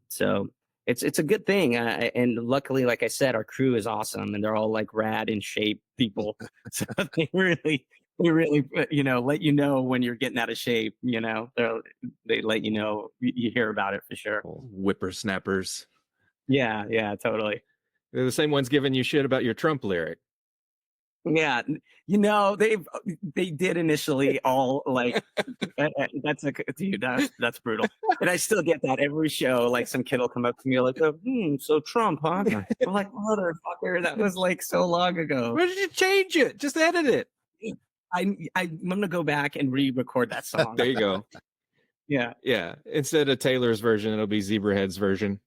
So it's a good thing. And luckily, like I said, our crew is awesome, and they're all like rad in shape people. So they really, let you know when you're getting out of shape. They let you know, you hear about it for sure. Whippersnappers. Yeah, totally. They're the same ones giving you shit about your Trump lyric. Yeah, they did initially all like that's dude, that's brutal. And I still get that every show. Like some kid will come up to me like, so Trump, huh? I'm like, motherfucker, that was like so long ago. Why did you change it? Just edit it. I'm gonna go back and re-record that song. There you go. Yeah. Instead of Taylor's version, it'll be Zebrahead's version.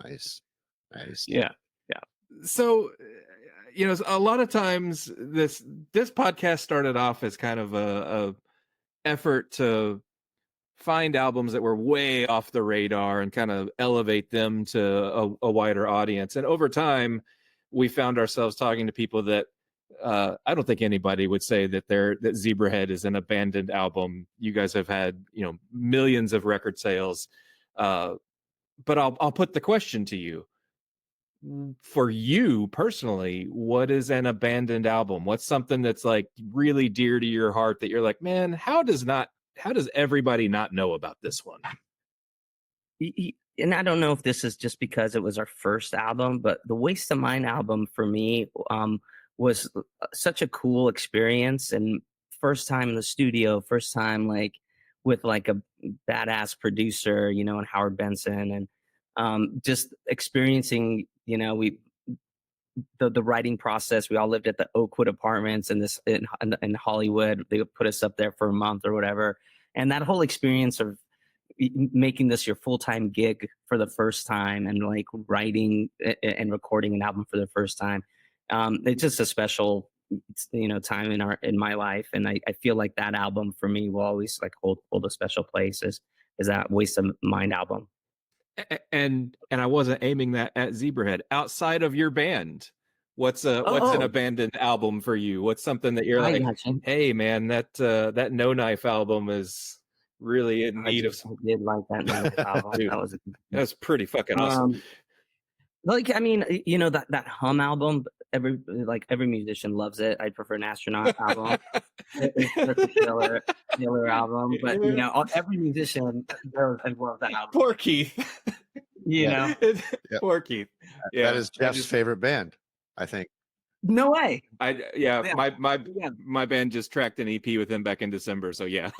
Nice. Yeah. So, a lot of times this podcast started off as kind of a effort to find albums that were way off the radar and kind of elevate them to a wider audience. And over time, we found ourselves talking to people that I don't think anybody would say that Zebrahead is an abandoned album. You guys have had, millions of record sales. But I'll put the question to you. For you personally, what is an abandoned album? What's something that's like really dear to your heart that you're like, man, how does everybody not know about this one? And I don't know if this is just because it was our first album, but the Waste of Mine album for me was such a cool experience, and first time in the studio, first time like with like a badass producer, and Howard Benson, and just experiencing, the writing process. We all lived at the Oakwood Apartments in Hollywood. They put us up there for a month or whatever, and that whole experience of making this your full-time gig for the first time, and like writing and recording an album for the first time, it's just a special time in my life. And I feel like that album for me will always like hold a special place, is that Waste of Mind album. And I wasn't aiming that at Zebrahead. Outside of your band, what's an Oh, abandoned album for you? What's something that you're I like, gotcha. hey man, that No Knife album is really in need of I did like that new album. dude. That was a That's pretty fucking awesome. like I mean, you know that Hum album. Every musician loves it. I prefer an Astronaut album. It's such a killer album. But you know, every musician loves that album. Poor Keith. You Yeah. know, Yep. Poor Keith. Yeah, That is Jeff's favorite band, I think. no way. Yeah. My band just tracked an EP with him back in December, so yeah.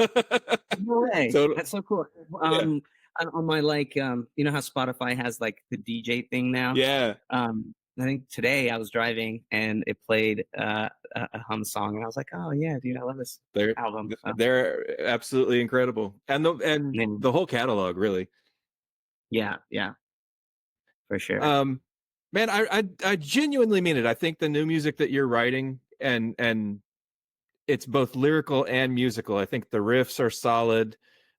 No way. So- That's so cool. On my you know how Spotify has like the DJ thing now? Yeah. I think today I was driving and it played a Hum song and I was like, oh yeah, dude, I love this album. So, They're absolutely incredible. And Yeah. the whole catalog, really. yeah, for sure. Man, I genuinely mean it. I think the new music that you're writing and it's both lyrical and musical. I think the riffs are solid.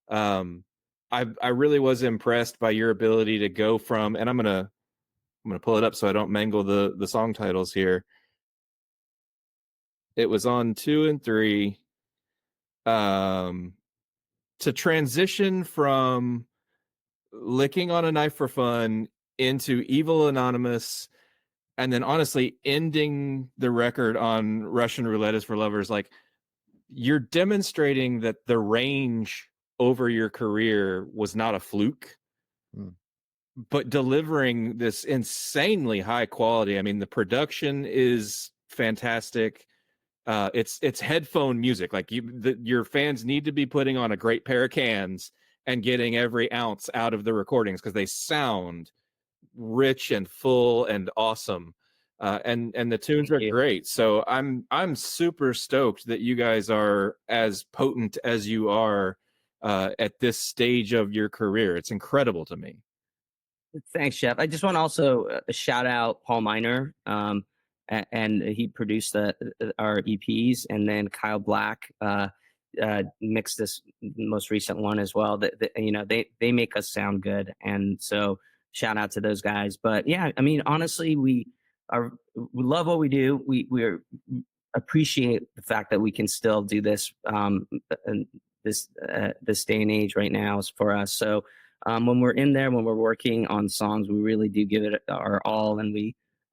I really was impressed by your ability to go from, and I'm gonna pull it up so I don't mangle the song titles here. It was on 2 and 3. To transition from licking on a knife for fun into Evil Anonymous, and then honestly ending the record on Russian Roulette is for Lovers, like you're demonstrating that the range over your career was not a fluke, but delivering this insanely high quality. I mean, the production is fantastic. It's headphone music. Like your fans need to be putting on a great pair of cans and getting every ounce out of the recordings because they sound rich and full and awesome. And the tunes are great. So I'm super stoked that you guys are as potent as you are at this stage of your career. It's incredible to me. Thanks, Jeff. I just want to also shout out Paul Miner, and he produced our EPs, and then Kyle Black mixed this most recent one as well. That you know they make us sound good, and so shout out to those guys. But yeah, I mean honestly, we love what we do. We appreciate the fact that we can still do this. This day and age right now is for us. So. When we're in there, when we're working on songs, we really do give it our all, and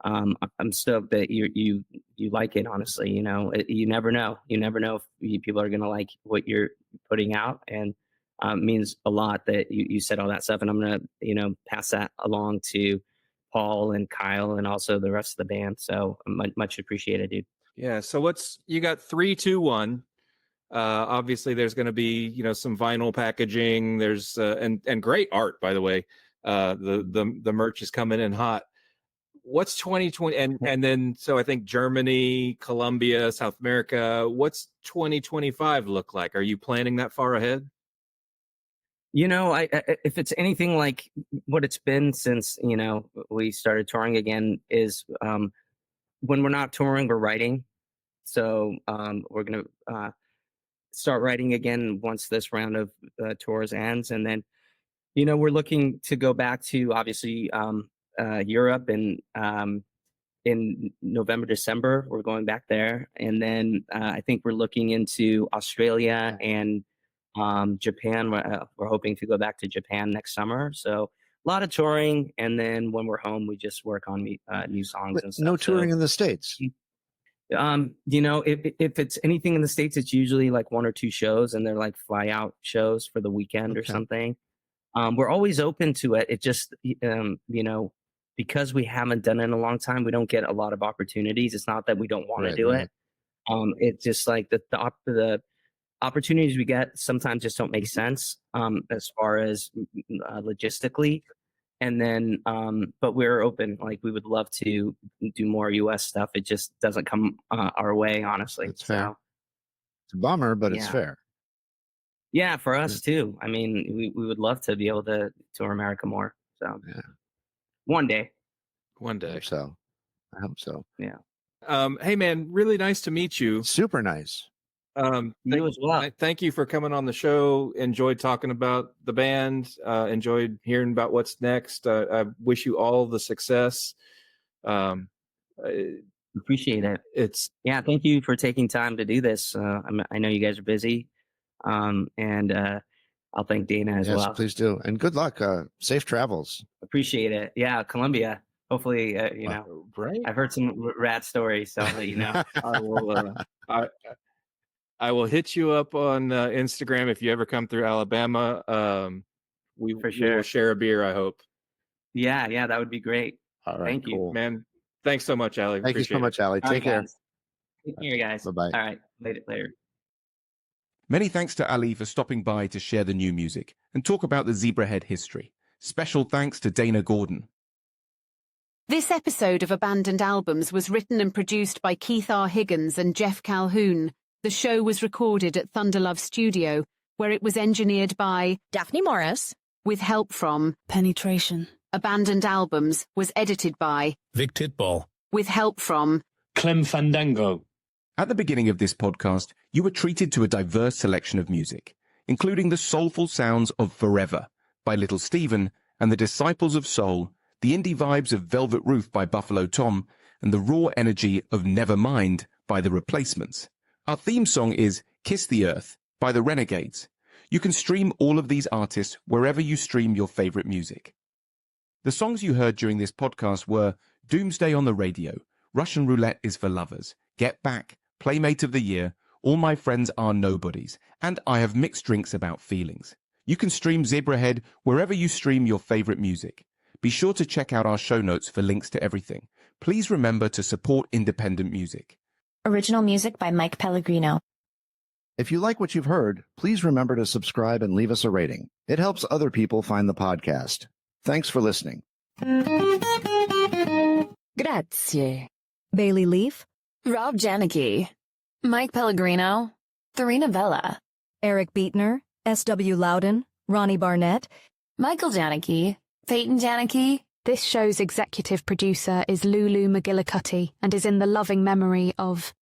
I'm stoked that you like it. Honestly, you know, you never know. You never know if people are gonna like what you're putting out, and it means a lot that you said all that stuff. And I'm gonna pass that along to Paul and Kyle and also the rest of the band. So much appreciated, dude. Yeah. So you got 3, 2, 1. Obviously there's going to be, some vinyl packaging. There's, and great art, by the way. The merch is coming in hot. What's 2020? And then, so I think Germany, Colombia, South America, what's 2025 look like? Are you planning that far ahead? I if it's anything like what it's been since, we started touring again is, when we're not touring, we're writing. So, we're going to, start writing again once this round of tours ends, and then we're looking to go back to obviously Europe, and in November, December we're going back there, and then I think we're looking into Australia and Japan. We're hoping to go back to Japan next summer, so a lot of touring, and then when we're home we just work on new songs and stuff. No touring in the States. If it's anything in the States, it's usually like 1 or 2 shows, and they're like fly out shows for the weekend or something. We're always open to it. It just, because we haven't done it in a long time, we don't get a lot of opportunities. It's not that we don't want to do it. It's just like the opportunities we get sometimes just don't make sense as far as logistically. And then, but we're open. Like we would love to do more US stuff. It just doesn't come our way, honestly. It's fair. It's a bummer, but it's fair. Yeah, for us too. I mean, we would love to be able to tour America more. So one day. One day. I hope so. Yeah. Hey man, really nice to meet you. Super nice. You as well. Thank you for coming on the show. Enjoyed talking about the band. Enjoyed hearing about what's next. I wish you all the success. Appreciate it. Thank you for taking time to do this. I know you guys are busy, and I'll thank Dana as well. Yes, please do, and good luck. Safe travels. Appreciate it. Yeah, Columbia. Hopefully, right. I've heard some rad stories, so I'll let you know. I will hit you up on Instagram if you ever come through Alabama. We will share a beer, I hope. Yeah, that would be great. All right, Thank cool. you, man. Thanks so much, Ali. Thank you so much, Ali. Take care. Guys. Take care, guys. Bye-bye. All right, later. Many thanks to Ali for stopping by to share the new music and talk about the Zebrahead history. Special thanks to Dana Gordon. This episode of Abandoned Albums was written and produced by Keith R. Higgins and Jeff Calhoun. The show was recorded at Thunderlove Studio, where it was engineered by Daphne Morris, with help from Penetration. Abandoned Albums was edited by Vic Titball, with help from Clem Fandango. At the beginning of this podcast, you were treated to a diverse selection of music, including the soulful sounds of Forever by Little Steven and the Disciples of Soul, the indie vibes of Velvet Roof by Buffalo Tom, and the raw energy of Nevermind by The Replacements. Our theme song is Kiss the Earth by The Renegades. You can stream all of these artists wherever you stream your favorite music. The songs you heard during this podcast were Doomsday on the Radio, Russian Roulette is for Lovers, Get Back, Playmate of the Year, All My Friends Are Nobodies, and I Have Mixed Drinks About Feelings. You can stream Zebrahead wherever you stream your favorite music. Be sure to check out our show notes for links to everything. Please remember to support independent music. Original music by Mike Pellegrino. If you like what you've heard, please remember to subscribe and leave us a rating. It helps other people find the podcast. Thanks for listening. Grazie. Bailey Leaf, Rob Janicki, Mike Pellegrino, Therina Vella, Eric Beatner, S.W. Loudon, Ronnie Barnett, Michael Janicki, Peyton Janicki. This show's executive producer is Lulu McGillicuddy and is in the loving memory of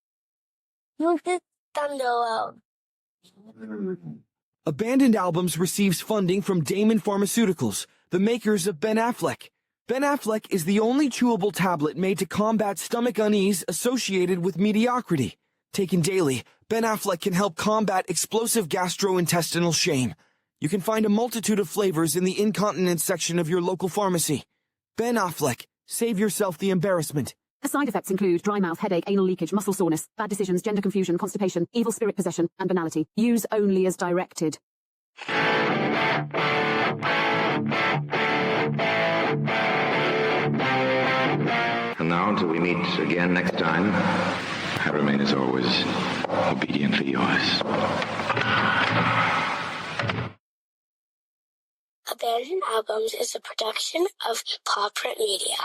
Abandoned Albums receives funding from Damon Pharmaceuticals, the makers of Ben Affleck. Ben Affleck is the only chewable tablet made to combat stomach unease associated with mediocrity. Taken daily, Ben Affleck can help combat explosive gastrointestinal shame. You can find a multitude of flavors in the incontinence section of your local pharmacy. Ben Affleck, save yourself the embarrassment. Side effects include dry mouth, headache, anal leakage, muscle soreness, bad decisions, gender confusion, constipation, evil spirit possession, and banality. Use only as directed. And now, until we meet again next time, I remain as always obediently yours. Abandoned Albums is a production of Paw Print Media.